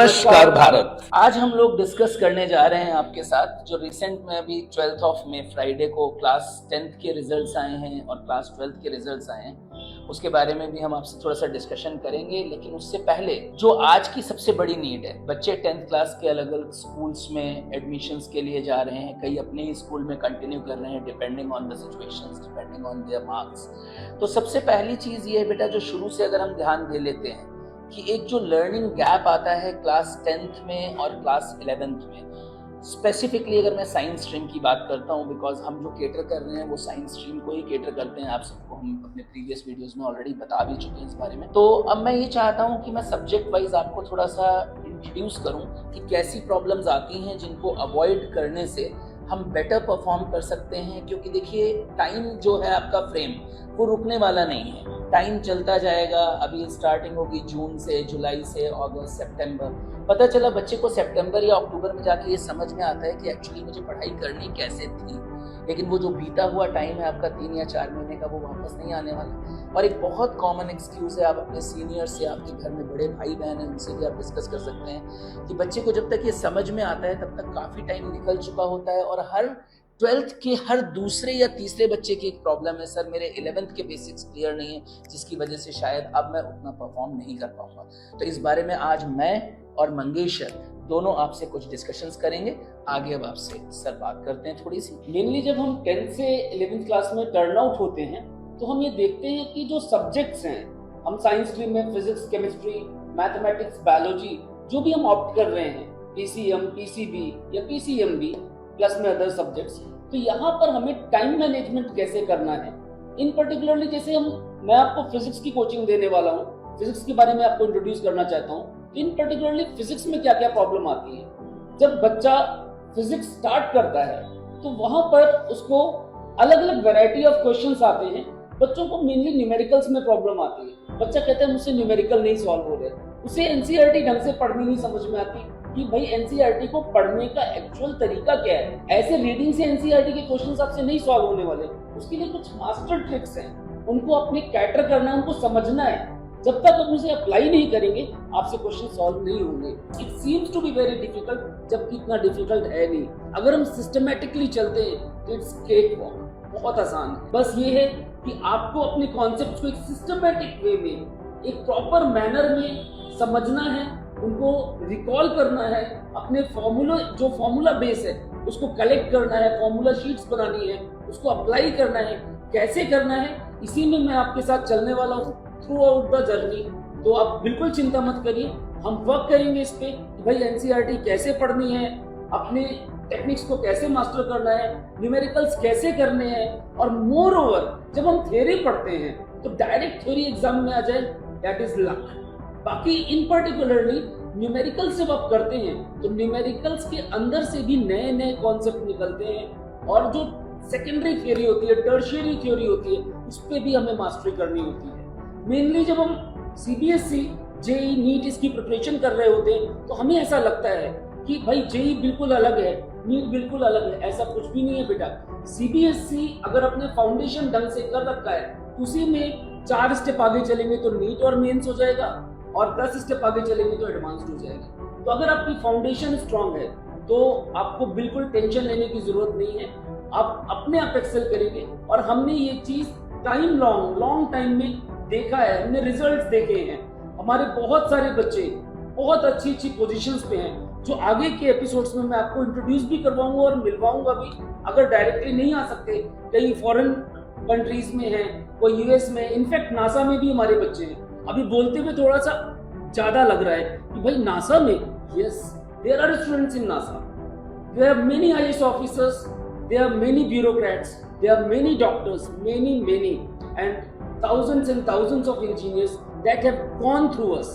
नमस्कार भारत। आज हम लोग डिस्कस करने जा रहे हैं आपके साथ जो रिसेंट में अभी 12th ऑफ मई फ्राइडे को क्लास 10th के रिजल्ट्स आए हैं और क्लास 12th के रिजल्ट्स आए हैं, उसके बारे में भी हम आपसे थोड़ा सा डिस्कशन करेंगे। लेकिन उससे पहले जो आज की सबसे बड़ी नीड है, बच्चे 10th क्लास के अलग अलग स्कूल्स में एडमिशन्स के लिए जा रहे हैं, कई अपने ही स्कूल में कंटिन्यू कर रहे हैं depending on the situations, depending on their marks. तो सबसे पहली चीज ये है बेटा, जो शुरू से अगर हम ध्यान दे लेते हैं कि एक जो लर्निंग गैप आता है क्लास 10th में और क्लास 11th में, स्पेसिफिकली अगर मैं साइंस स्ट्रीम की बात करता हूँ, बिकॉज हम जो केटर कर रहे हैं वो साइंस स्ट्रीम को ही केटर करते हैं। आप सबको हम अपने प्रीवियस वीडियोस में ऑलरेडी बता भी चुके हैं इस बारे में। तो अब मैं ये चाहता हूँ कि मैं सब्जेक्ट वाइज आपको थोड़ा सा इंट्रोड्यूस करूँ कि कैसी प्रॉब्लम्स आती हैं जिनको अवॉइड करने से हम बेटर परफॉर्म कर सकते हैं। क्योंकि देखिए, टाइम जो है आपका फ्रेम वो रुकने वाला नहीं है, टाइम चलता जाएगा। अभी स्टार्टिंग होगी जून से, जुलाई से अगस्त, सितंबर। पता चला बच्चे को सितंबर या अक्टूबर में जाके ये समझ में आता है कि एक्चुअली मुझे पढ़ाई करनी कैसे थी, लेकिन वो जो बीता हुआ टाइम है आपका 3 या 4 महीने का, वो वापस नहीं आने वाला। और एक बहुत कॉमन एक्सक्यूज है, आप अपने सीनियर से, आपके घर में बड़े भाई बहन हैं, उनसे भी आप डिस्कस कर सकते हैं कि बच्चे को जब तक ये समझ में आता है तब तक काफ़ी टाइम निकल चुका होता है। और हर 12th के हर दूसरे या तीसरे बच्चे की एक प्रॉब्लम है, सर मेरे 11th के बेसिक्स क्लियर नहीं है, जिसकी वजह से शायद अब मैं उतना परफॉर्म नहीं कर पाऊंगा। तो इस बारे में आज मैं और मंगेशर दोनों आपसे कुछ डिस्कशंस करेंगे। आगे अब आपसे सर बात करते हैं थोड़ी सी। मेनली जब हम 10th से 11th क्लास में टर्न आउट होते हैं तो हम ये देखते हैं कि जो सब्जेक्ट्स हैं, हम साइंस स्ट्रीम में फिजिक्स, केमिस्ट्री, मैथमेटिक्स, बायोलॉजी जो भी हम ऑप्ट कर रहे हैं, पीसीएम, पीसीबी या पीसीएमबी प्लस में अदर सब्जेक्ट्स, तो यहाँ पर हमें टाइम मैनेजमेंट कैसे करना है। इन पर्टिकुलरली जैसे मैं आपको फिजिक्स की कोचिंग देने वाला हूँ, फिजिक्स के बारे में आपको इंट्रोड्यूस करना चाहता हूँ। इन पर्टिकुलरली फिजिक्स में क्या क्या प्रॉब्लम आती है। जब बच्चा फिजिक्स स्टार्ट करता है तो वहां पर उसको अलग अलग वैरायटी ऑफ क्वेश्चंस आते हैं। बच्चों को मेनली न्यूमेरिकल्स में प्रॉब्लम आती है। बच्चा कहता है मुझसे न्यूमेरिकल नहीं सॉल्व हो रहे, उसे एनसीईआरटी ढंग से पढ़नी नहीं समझ में आती कि भाई एनसीईआरटी को पढ़ने का एक्चुअल तरीका क्या है। ऐसे रीडिंग से एनसीईआरटी के क्वेश्चंस आपसे नहीं सॉल्व होने वाले। उसके लिए कुछ मास्टर ट्रिक्स हैं, उनको अपने कैटर करना है, उनको समझना है। जब तक आप उसे अप्लाई नहीं करेंगे आपसे क्वेश्चन सॉल्व नहीं होंगे। It seems to be very difficult, जबकि इतना डिफिकल्ट है नहीं। अगर हम सिस्टमैटिकली चलते हैं तो इट्स केक वॉक, बहुत आसान है। बस ये है कि आपको अपने कॉन्सेप्ट को एक सिस्टमैटिक वे में, एक प्रॉपर मैनर में समझना है, उनको रिकॉल करना है, अपने फॉर्मूला बेस है उसको कलेक्ट करना है, फॉर्मूला शीट्स बनानी है, उसको अप्लाई करना है। कैसे करना है इसी में मैं आपके साथ चलने वाला हूँ थ्रू आउट द जर्नी। तो आप बिल्कुल चिंता मत करिए, हम वर्क करेंगे इस पे कि भाई एनसीईआरटी कैसे पढ़नी है, अपने टेक्निक्स को कैसे मास्टर करना है, न्यूमेरिकल्स कैसे करने हैं। और मोर ओवर जब हम थ्योरी पढ़ते हैं तो डायरेक्ट थ्योरी एग्जाम में आ जाए, दैट इज लक। बाकी इन पर्टिकुलरली न्यूमेरिकल्स जब आप करते हैं तो न्यूमेरिकल्स के अंदर से भी नए नए कॉन्सेप्ट निकलते हैं। और जो सेकेंडरी थ्योरी होती है, टर्शियरी थ्योरी होती है, उस पर भी हमें मास्टरी करनी होती है। मेनली जब हम सीबीएसई, जेई, नीट इसकी प्रिपरेशन कर रहे होते हैं तो हमें ऐसा लगता है कि भाई जेई बिल्कुल अलग है, नीट बिल्कुल अलग है। ऐसा कुछ भी नहीं है बेटा। सीबीएसई अगर अपने फाउंडेशन ढंग से कर रखा है तो उसी में 4 स्टेप आगे चलेंगे तो नीट और मेंस हो जाएगा, और 10 स्टेप आगे चलेंगे तो एडवांस्ड हो जाएगा। तो अगर आपकी फाउंडेशन स्ट्रांग है तो आपको बिल्कुल टेंशन लेने की जरूरत नहीं है, आप अपने आप एक्सेल करेंगे। और हमने ये चीज लॉन्ग टाइम में देखा है, हमने रिजल्ट्स देखे हैं। हमारे बहुत सारे बच्चे बहुत अच्छी पोजीशंस पे हैं, जो आगे के एपिसोड्स में मैं आपको इंट्रोड्यूस भी करवाऊंगा और मिलवाऊंगा भी। अगर डायरेक्टली नहीं आ सकते, कई फॉरेन कंट्रीज में हैं, कोई यूएस में, इनफैक्ट नासा में भी हमारे बच्चे हैं। अभी बोलते हुए थोड़ा सा ज्यादा लग रहा है कि भाई नासा में, yes there are students in NASA, there are many IAS officers, there are many bureaucrats, there are many doctors, many and thousands and thousands of engineers that have gone through us